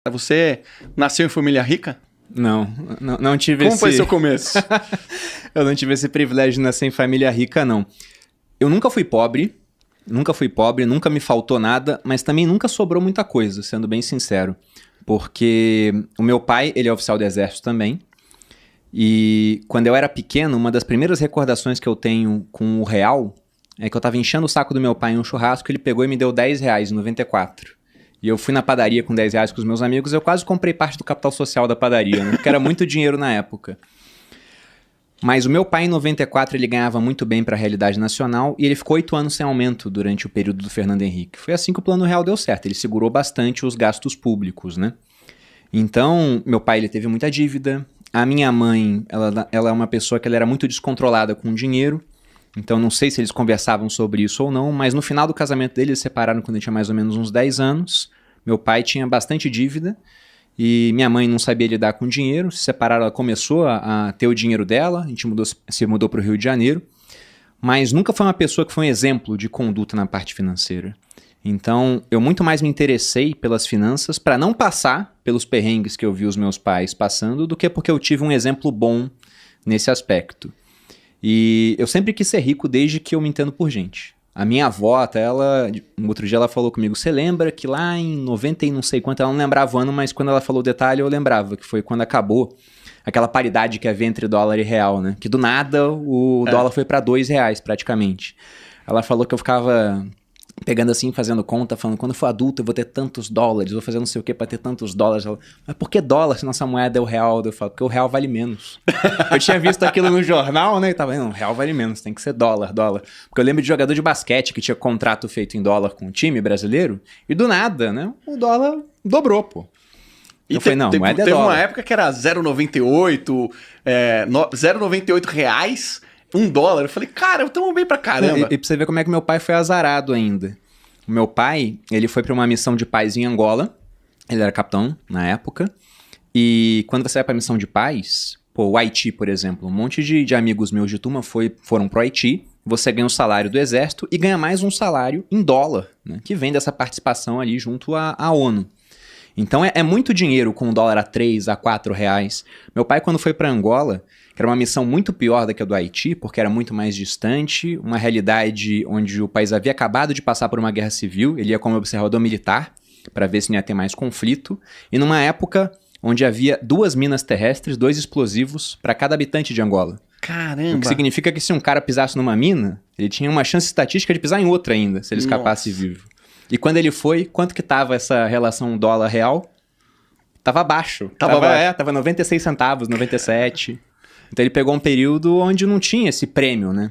Você nasceu em família rica? Não tive Como foi seu começo? Eu não tive esse privilégio de nascer em família rica, não. Eu nunca fui pobre, nunca me faltou nada, mas também nunca sobrou muita coisa, sendo bem sincero. Porque o meu pai, ele é oficial do exército também, e quando eu era pequeno, uma das primeiras recordações que eu tenho com o real é que eu tava enchendo o saco do meu pai em um churrasco, ele pegou e me deu R$10 em 94. E eu fui na padaria com R$10 com os meus amigos, eu quase comprei parte do capital social da padaria, né? Porque era muito dinheiro na época. Mas o meu pai, em 94, ele ganhava muito bem para a realidade nacional e ele ficou 8 anos sem aumento durante o período do Fernando Henrique. Foi assim que o Plano Real deu certo, ele segurou bastante os gastos públicos, né? Então, meu pai, ele teve muita dívida. A minha mãe, ela é uma pessoa que ela era muito descontrolada com dinheiro. Então, não sei se eles conversavam sobre isso ou não, mas no final do casamento deles, eles se separaram quando eu tinha mais ou menos uns 10 anos. Meu pai tinha bastante dívida e minha mãe não sabia lidar com dinheiro. Se separaram, ela começou a ter o dinheiro dela, a gente se mudou para o Rio de Janeiro, mas nunca foi uma pessoa que foi um exemplo de conduta na parte financeira. Então, eu muito mais me interessei pelas finanças para não passar pelos perrengues que eu vi os meus pais passando do que porque eu tive um exemplo bom nesse aspecto. E eu sempre quis ser rico desde que eu me entendo por gente. A minha avó, até um outro dia ela falou comigo, você lembra que lá em 90 e não sei quanto, ela não lembrava o ano, mas quando ela falou o detalhe eu lembrava, que foi quando acabou aquela paridade que havia entre dólar e real, né? Que do nada o dólar foi para R$2 praticamente. Ela falou que eu ficava pegando assim, fazendo conta, falando, quando eu for adulto eu vou ter tantos dólares, vou fazer não sei o que para ter tantos dólares. Ela, mas por que dólar se nossa moeda é o real? Eu falo, porque o real vale menos. Eu tinha visto aquilo no jornal, né, e tava, não, o real vale menos, tem que ser dólar. Porque eu lembro de jogador de basquete que tinha contrato feito em dólar com um time brasileiro, e do nada, né, o dólar dobrou, pô. E eu falei, não, moeda é dólar. Teve uma época que era 0,98, 0,98 reais, $1. Eu falei, cara, estamos bem pra caramba. E pra você ver como é que meu pai foi azarado ainda. O meu pai, ele foi pra uma missão de paz em Angola. Ele era capitão na época. E quando você vai pra missão de paz, o Haiti, por exemplo, um monte de amigos meus de turma foram pro Haiti. Você ganha o salário do exército e ganha mais um salário em dólar, né, que vem dessa participação ali junto à ONU. Então é muito dinheiro com o dólar a 3, a 4 reais. Meu pai, quando foi para Angola, que era uma missão muito pior do que a do Haiti, porque era muito mais distante, uma realidade onde o país havia acabado de passar por uma guerra civil, ele ia como observador militar, para ver se não ia ter mais conflito, e numa época onde havia 2 minas terrestres, 2 explosivos para cada habitante de Angola. Caramba! O que significa que se um cara pisasse numa mina, ele tinha uma chance estatística de pisar em outra ainda, se ele escapasse vivo. E quando ele foi, quanto que tava essa relação dólar-real? Tava baixo. Tava 96 centavos, 97. Então ele pegou um período onde não tinha esse prêmio, né?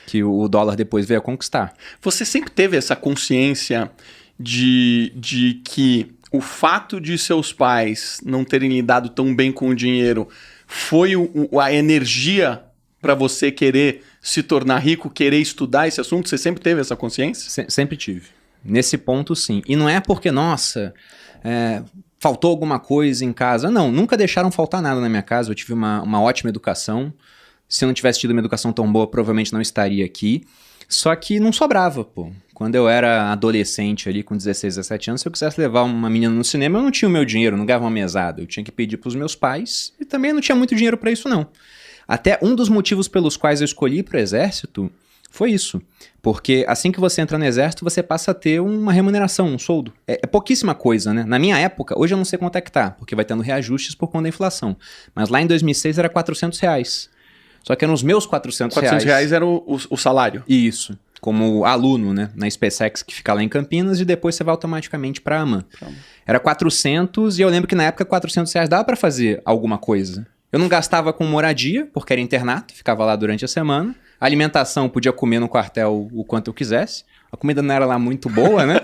Que o dólar depois veio a conquistar. Você sempre teve essa consciência de que o fato de seus pais não terem lidado tão bem com o dinheiro foi a energia para você querer se tornar rico, querer estudar esse assunto? Você sempre teve essa consciência? Sempre tive. Nesse ponto, sim. E não é porque, nossa, faltou alguma coisa em casa. Não, nunca deixaram faltar nada na minha casa. Eu tive uma ótima educação. Se eu não tivesse tido uma educação tão boa, provavelmente não estaria aqui. Só que não sobrava, pô. Quando eu era adolescente ali, com 16, 17 anos, se eu quisesse levar uma menina no cinema, eu não tinha o meu dinheiro, não ganhava uma mesada. Eu tinha que pedir pros meus pais e também não tinha muito dinheiro pra isso, não. Até um dos motivos pelos quais eu escolhi ir pro exército foi isso, porque assim que você entra no exército, você passa a ter uma remuneração, um soldo. É pouquíssima coisa, né? Na minha época, hoje eu não sei quanto é que tá, porque vai tendo reajustes por conta da inflação. Mas lá em 2006 era R$400. Só que eram os meus R$400. R$400 era o salário? Isso, como aluno, né? Na SpaceX, que fica lá em Campinas, e depois você vai automaticamente pra AMAN. Era 400, e eu lembro que na época R$400 dava pra fazer alguma coisa. Eu não gastava com moradia, porque era internato, ficava lá durante a semana. A alimentação, podia comer no quartel o quanto eu quisesse. A comida não era lá muito boa, né?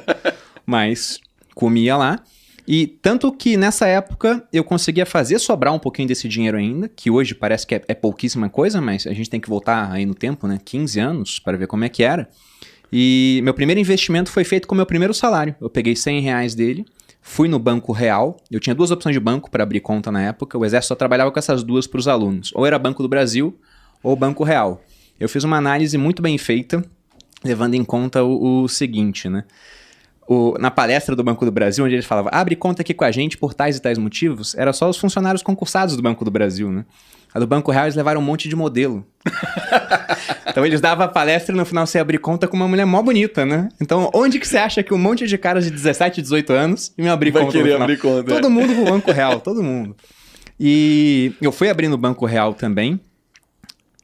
Mas comia lá. E tanto que nessa época eu conseguia fazer sobrar um pouquinho desse dinheiro ainda, que hoje parece que é pouquíssima coisa, mas a gente tem que voltar aí no tempo, né? 15 anos para ver como é que era. E meu primeiro investimento foi feito com o meu primeiro salário. Eu peguei R$100 dele, fui no Banco Real. Eu tinha 2 opções de banco para abrir conta na época. O Exército só trabalhava com essas 2 para os alunos. Ou era Banco do Brasil ou Banco Real. Eu fiz uma análise muito bem feita, levando em conta o seguinte, né? Na palestra do Banco do Brasil, onde eles falavam, abre conta aqui com a gente por tais e tais motivos, era só os funcionários concursados do Banco do Brasil, né? A do Banco Real, eles levaram um monte de modelo. Então, eles davam a palestra e no final você ia abrir conta com uma mulher mó bonita, né? Então, onde que você acha que um monte de caras de 17, 18 anos iam abrir conta no final? Vai querer abrir conta. Todo mundo pro Banco Real, todo mundo. E eu fui abrir no Banco Real também.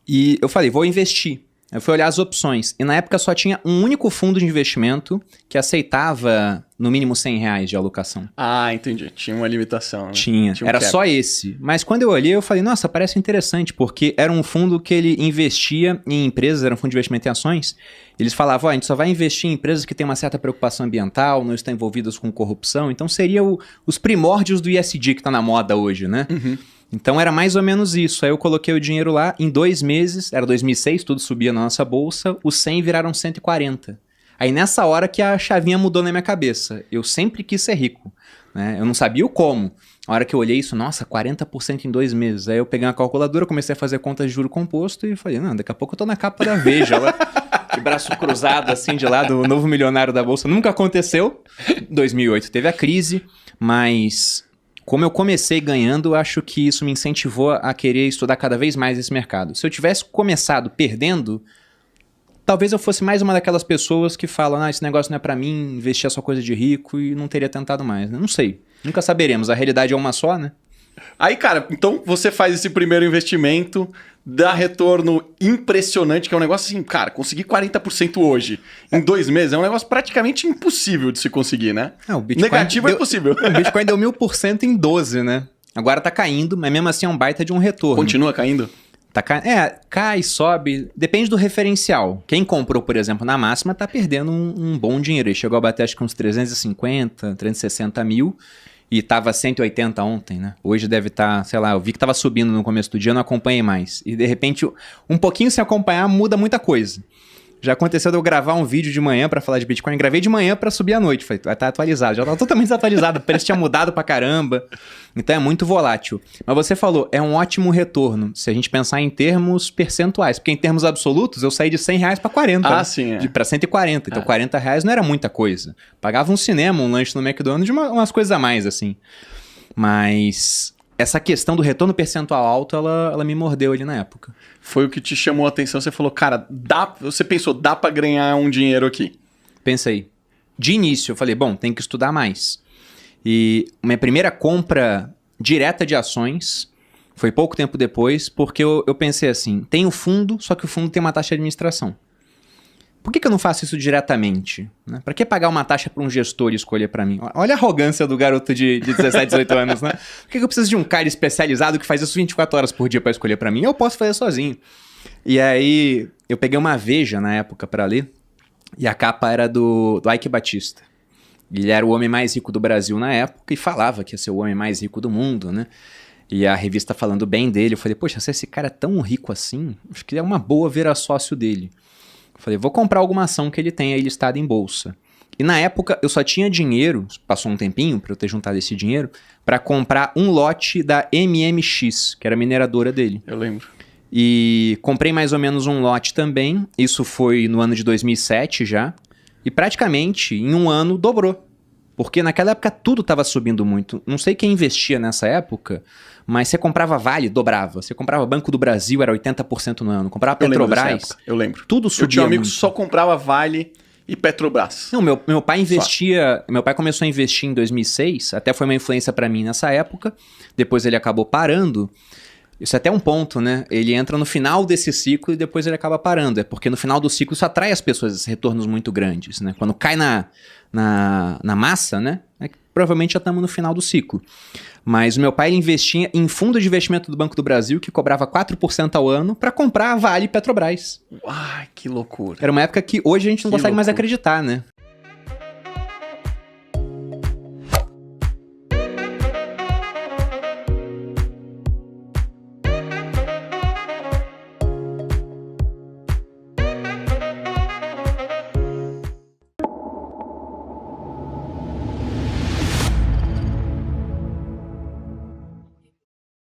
E eu falei, vou investir. Eu fui olhar as opções. E na época só tinha um único fundo de investimento que aceitava no mínimo R$100 de alocação. Ah, entendi. Tinha uma limitação. Né? Tinha era cap. Só esse. Mas quando eu olhei, eu falei, nossa, parece interessante, porque era um fundo que ele investia em empresas, era um fundo de investimento em ações. Eles falavam, a gente só vai investir em empresas que têm uma certa preocupação ambiental, não estão envolvidas com corrupção. Então seria os primórdios do ESG que está na moda hoje, né? Uhum. Então era mais ou menos isso. Aí eu coloquei o dinheiro lá, em 2 meses, era 2006, tudo subia na nossa bolsa, os 100 viraram 140. Aí nessa hora que a chavinha mudou na minha cabeça. Eu sempre quis ser rico, né? Eu não sabia o como. A hora que eu olhei isso, nossa, 40% em 2 meses. Aí eu peguei uma calculadora, comecei a fazer contas de juro composto e falei, não, daqui a pouco eu tô na capa da Veja, lá, de braço cruzado assim de lado, o novo milionário da bolsa. Nunca aconteceu. 2008 teve a crise, mas como eu comecei ganhando, acho que isso me incentivou a querer estudar cada vez mais esse mercado. Se eu tivesse começado perdendo, talvez eu fosse mais uma daquelas pessoas que falam, esse negócio não é pra mim, investir é só coisa de rico e não teria tentado mais, né? Não sei. Nunca saberemos. A realidade é uma só, né? Aí, cara, então você faz esse primeiro investimento, dá retorno impressionante, que é um negócio assim, cara, conseguir 40% hoje, em 2 meses, é um negócio praticamente impossível de se conseguir, né? O Bitcoin negativo é impossível. O Bitcoin deu 1000% em 12, né? Agora tá caindo, mas mesmo assim é um baita de um retorno. Continua caindo? Cai, sobe, depende do referencial. Quem comprou, por exemplo, na máxima tá perdendo um bom dinheiro. Ele chegou a bater acho que uns 350, 360 mil e tava 180 ontem, né? Hoje deve estar, sei lá, eu vi que tava subindo no começo do dia, não acompanhei mais. E de repente, um pouquinho sem acompanhar muda muita coisa. Já aconteceu de eu gravar um vídeo de manhã pra falar de Bitcoin, gravei de manhã pra subir à noite, falei, vai estar atualizado, já tava totalmente desatualizado, o preço tinha mudado pra caramba, então é muito volátil. Mas você falou, é um ótimo retorno, se a gente pensar em termos percentuais, porque em termos absolutos eu saí de R$100 pra 40, né? Sim, é. Pra 140, então R$40 não era muita coisa. Pagava um cinema, um lanche no McDonald's, de umas coisas a mais, assim. Mas essa questão do retorno percentual alto, ela me mordeu ali na época. Foi o que te chamou a atenção, você falou, cara, você pensou, dá pra ganhar um dinheiro aqui? Pensei. De início, eu falei, bom, tem que estudar mais. E minha primeira compra direta de ações foi pouco tempo depois, porque eu pensei assim, tem o fundo, só que o fundo tem uma taxa de administração. Por que eu não faço isso diretamente? Né? Para que pagar uma taxa para um gestor e escolher para mim? Olha a arrogância do garoto de 17, 18 anos, né? Por que eu preciso de um cara especializado que faz isso 24 horas por dia para escolher para mim? Eu posso fazer sozinho. E aí, eu peguei uma Veja na época para ler, e a capa era do Ike Batista. Ele era o homem mais rico do Brasil na época e falava que ia ser o homem mais rico do mundo, né? E a revista falando bem dele, eu falei, poxa, se esse cara é tão rico assim, acho que é uma boa virar sócio dele. Falei, vou comprar alguma ação que ele tem aí listada em bolsa. E na época eu só tinha dinheiro, passou um tempinho para eu ter juntado esse dinheiro, para comprar um lote da MMX, que era a mineradora dele. Eu lembro. E comprei mais ou menos um lote também, isso foi no ano de 2007 já, e praticamente em um ano dobrou. Porque naquela época tudo estava subindo muito. Não sei quem investia nessa época, mas você comprava Vale, dobrava. Você comprava Banco do Brasil, era 80% no ano. Comprava Petrobras. Eu lembro. Tudo subia. Eu tinha um amigo que só comprava Vale e Petrobras. Não, meu pai investia... Meu pai começou a investir em 2006, até foi uma influência para mim nessa época. Depois ele acabou parando. Isso é até um ponto, né? Ele entra no final desse ciclo e depois ele acaba parando. É porque no final do ciclo isso atrai as pessoas, esses retornos muito grandes, né? Quando cai na massa, né? Provavelmente já estamos no final do ciclo. Mas o meu pai ele investia em fundo de investimento do Banco do Brasil que cobrava 4% ao ano para comprar a Vale e Petrobras. Ai, que loucura. Era uma época que hoje a gente não consegue mais acreditar, né?